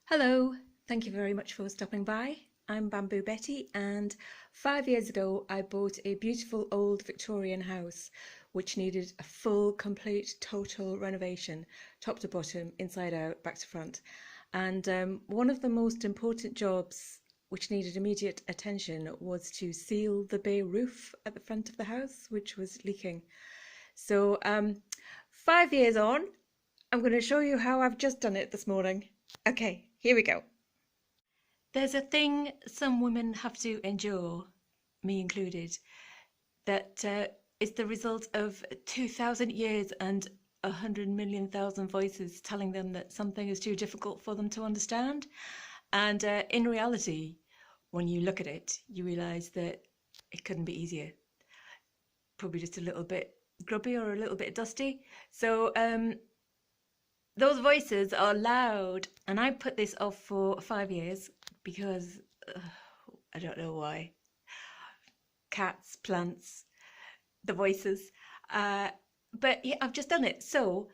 Hello, thank you very much for stopping by. I'm Bamboo Betty, and 5 years ago I bought a beautiful old Victorian house which needed a full, complete, total renovation, top to bottom, inside out, back to front. And one of the most important jobs which needed immediate attention was to seal the bay roof at the front of the house, which was leaking. So 5 years on, I'm going to show you how I've just done it this morning. Okay, here we go. There's a thing some women have to endure, me included, that is the result of 2,000 years and 100,000,000 voices telling them that something is too difficult for them to understand. And in reality, when you look at it, you realise that it couldn't be easier. Probably just a little bit grubby or a little bit dusty. So those voices are loud, and I put this off for 5 years because I don't know why. Cats, plants, the voices. But yeah, I've just done it. So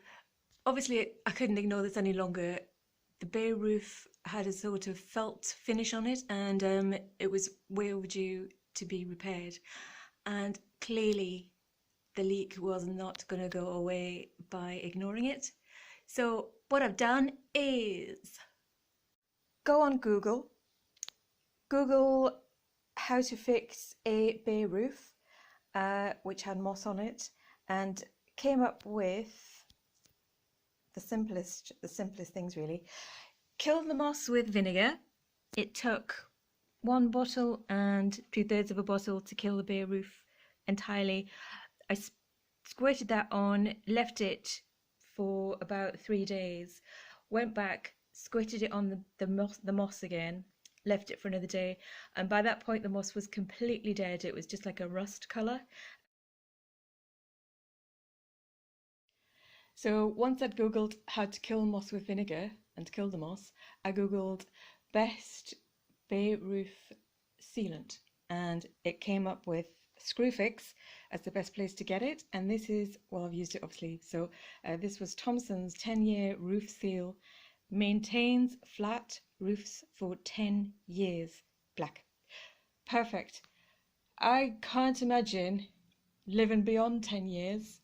obviously I couldn't ignore this any longer. The bay roof had a sort of felt finish on it, and it was way overdue to be repaired. And clearly the leak was not going to go away by ignoring it. So what I've done is go on Google how to fix a bay roof, which had moss on it, and came up with the simplest things really. Kill the moss with vinegar. It took 1 bottle and 2/3 of a bottle to kill the bay roof entirely. I squirted that on, left it for about 3 days, went back, squirted it on the moss again, left it for another day, and by that point the moss was completely dead. It was just like a rust colour. So once I'd googled how to kill moss with vinegar and kill the moss, I googled best bay roof sealant, and it came up with Screwfix as the best place to get it. And this is, well, I've used it obviously, so this was Thompson's 10-year roof seal, maintains flat roofs for 10 years, black. Perfect. I can't imagine living beyond 10 years,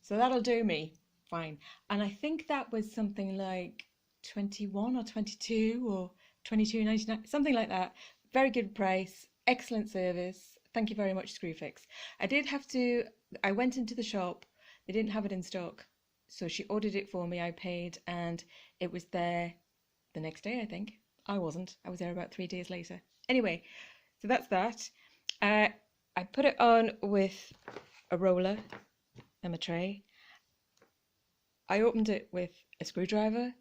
so that'll do me fine. And I think that was something like 21 or 22 or 22.99, something like that. Very good price, excellent service. Thank you very much, Screwfix. I went into the shop, they didn't have it in stock, so she ordered it for me, I paid, and it was there the next day, I think. I wasn't, I was there about 3 days later. Anyway, so that's that. I put it on with a roller and a tray. I opened it with a screwdriver,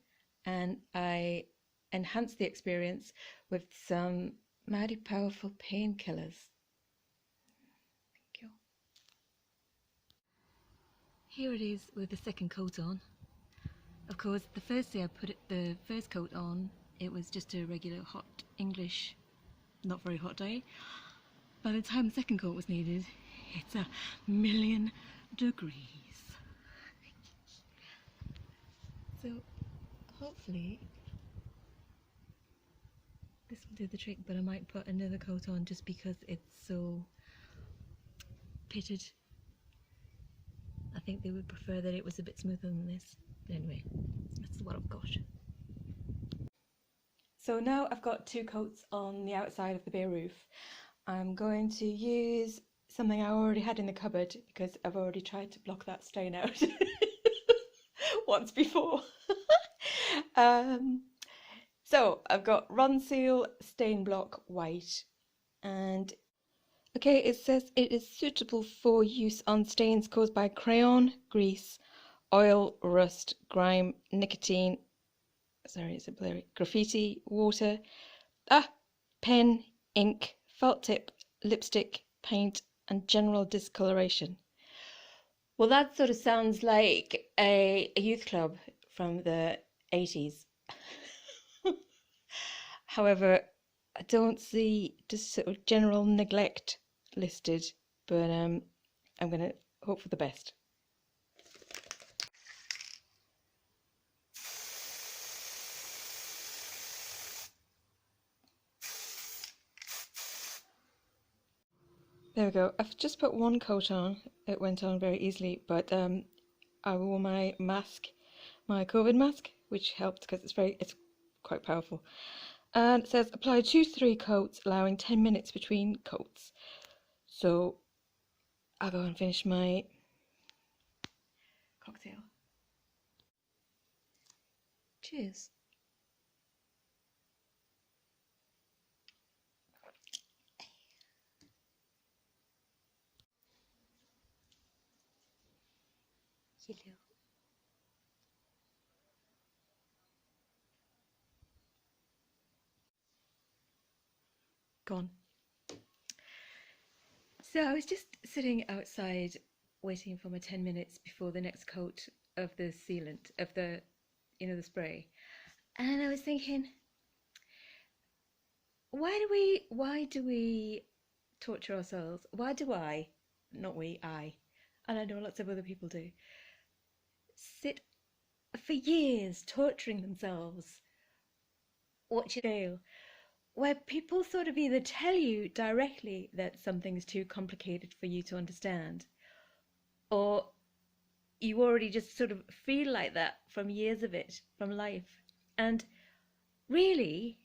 and I enhanced the experience with some mighty powerful painkillers. Thank you. Here it is with the second coat on. Of course, the first day I put the first coat on, it was just a regular hot English, not very hot day. By the time the second coat was needed, it's 1,000,000 degrees. So hopefully this will do the trick, but I might put another coat on just because it's so pitted. I think they would prefer that it was a bit smoother than this. Anyway, that's what I've got. So now I've got 2 coats on the outside of the bay roof. I'm going to use something I already had in the cupboard because I've already tried to block that stain out once before. So I've got Ronseal Stain Block White, and okay, it says it is suitable for use on stains caused by crayon, grease, oil, rust, grime, nicotine, sorry, it's a blurry, graffiti, water, pen, ink, felt tip, lipstick, paint, and general discoloration. Well, that sort of sounds like a youth club from the 80s. However, I don't see just sort of general neglect listed, but I'm going to hope for the best. There we go. I've just put one coat on. It went on very easily, but I wore my mask, my COVID mask, which helped because it's quite powerful. And it says apply 2 to 3 coats, allowing 10 minutes between coats. So I'll go and finish my cocktail. Cheers. Hello. Gone. So I was just sitting outside waiting for my 10 minutes before the next coat of the sealant, of the, the spray. And I was thinking, why do we torture ourselves? Why do I, not we, I, and I know lots of other people do, sit for years torturing themselves watching fail, where people sort of either tell you directly that something's too complicated for you to understand, or you already just sort of feel like that from years of it, from life. And really,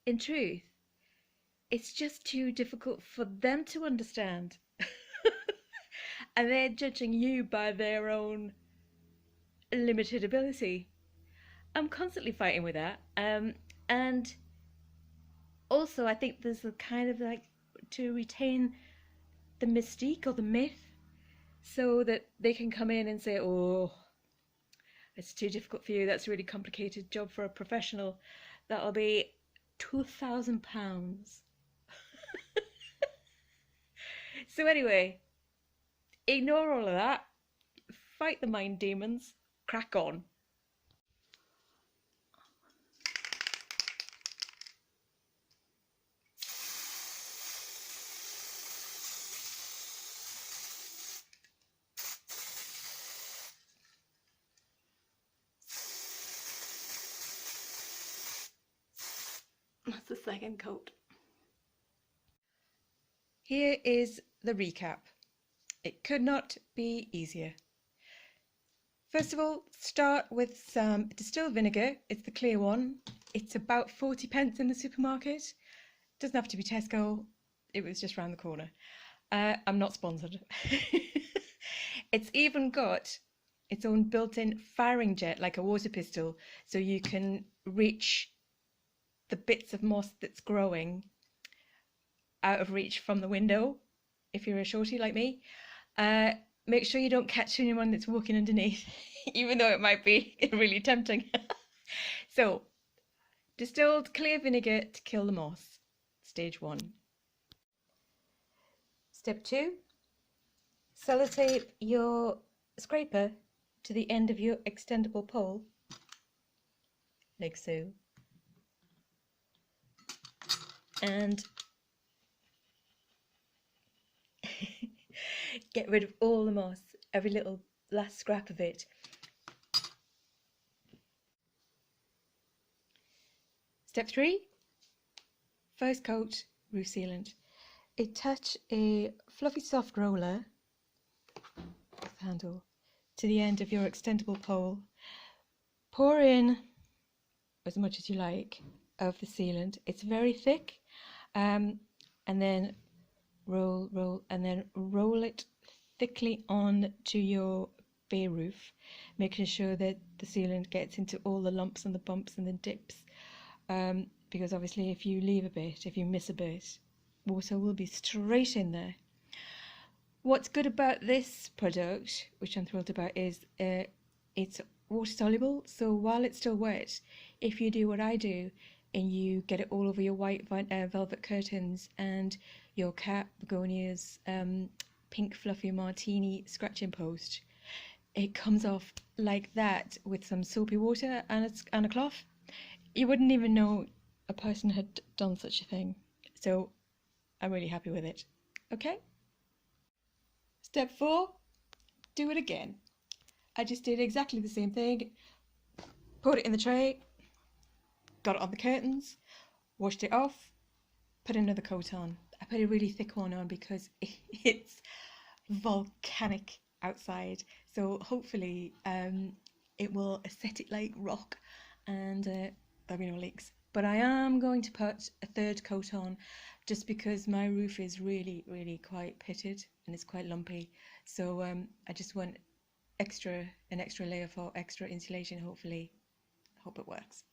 in truth, it's just too difficult for them to understand. And they're judging you by their own limited ability. I'm constantly fighting with that. And also, I think there's a kind of like to retain the mystique or the myth so that they can come in and say, oh, it's too difficult for you. That's a really complicated job for a professional. That'll be £2,000. So anyway, ignore all of that. Fight the mind demons. Crack on. That's the second coat. Here is the recap. It could not be easier. First of all, start with some distilled vinegar. It's the clear one. It's about 40p in the supermarket. Doesn't have to be Tesco. It was just round the corner. I'm not sponsored. It's even got its own built-in firing jet, like a water pistol, so you can reach the bits of moss that's growing out of reach from the window, if you're a shorty like me. Make sure you don't catch anyone that's walking underneath, even though it might be really tempting. So, distilled clear vinegar to kill the moss, stage 1. Step 2, sellotape your scraper to the end of your extendable pole, like so. And get rid of all the moss, every little last scrap of it. Step 3, first coat roof sealant. Attach a fluffy soft roller handle to the end of your extendable pole. Pour in as much as you like of the sealant. It's very thick, and then roll, and then roll it thickly on to your bay roof, making sure that the sealant gets into all the lumps and the bumps and the dips, because obviously if you leave a bit, if you miss a bit, water will be straight in there. What's good about this product, which I'm thrilled about, is it's water soluble, so while it's still wet, if you do what I do and you get it all over your white velvet curtains and your cat Begonia's pink fluffy martini scratching post, it comes off like that with some soapy water and a cloth. You wouldn't even know a person had done such a thing. So I'm really happy with it. Okay? Step 4, do it again. I just did exactly the same thing. Put it in the tray, got it on the curtains, washed it off, put another coat on. I put a really thick one on because it's volcanic outside, so hopefully it will set it like rock and there'll be no leaks. But I am going to put a third coat on just because my roof is really quite pitted and it's quite lumpy, so I just want an extra layer for extra insulation. Hopefully, hope it works.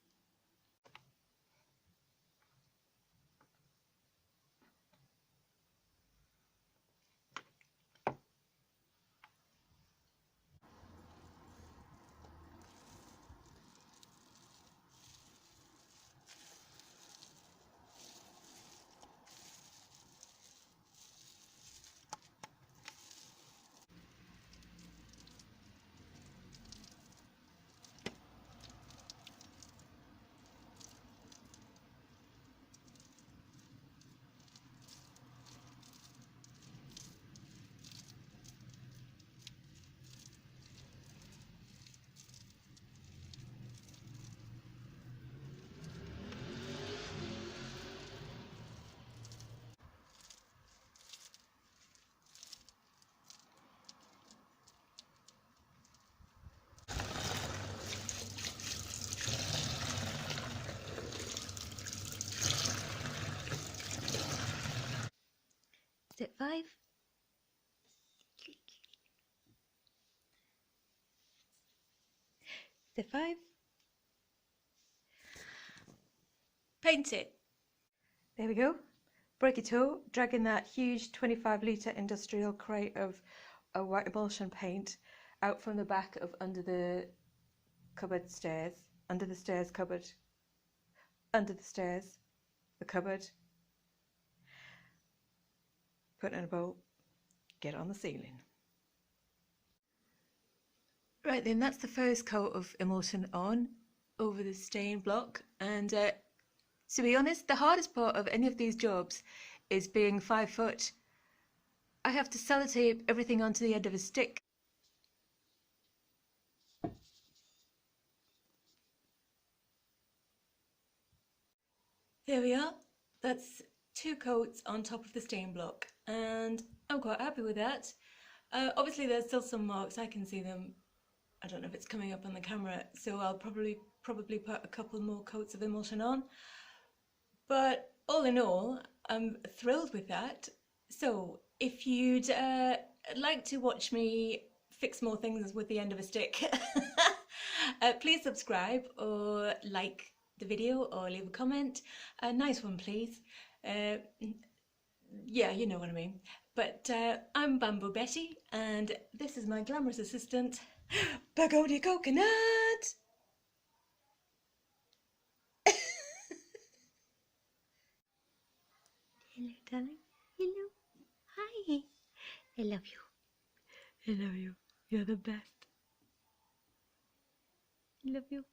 Step 5. Step 5. Paint it. There we go. Break a toe, dragging that huge 25-litre industrial crate of white emulsion paint out from the back of under the cupboard stairs, under the stairs cupboard, under the stairs, the cupboard. Put it in a bowl, get it on the ceiling. Right then, that's the first coat of emulsion on over the stain block, and to be honest, the hardest part of any of these jobs is being 5 foot. I have to sellotape everything onto the end of a stick. There we are. That's 2 coats on top of the stain block, and I'm quite happy with that. Obviously there's still some marks, I can see them. I don't know if it's coming up on the camera, so I'll probably put a couple more coats of emulsion on. But all in all, I'm thrilled with that. So if you'd like to watch me fix more things with the end of a stick, please subscribe or like the video or leave a comment. A nice one, please. Yeah, you know what I mean. But I'm Bamboo Betty, and this is my glamorous assistant, Begonia Coconut! Hello, darling. Hello. Hi. I love you. I love you. You're the best. I love you.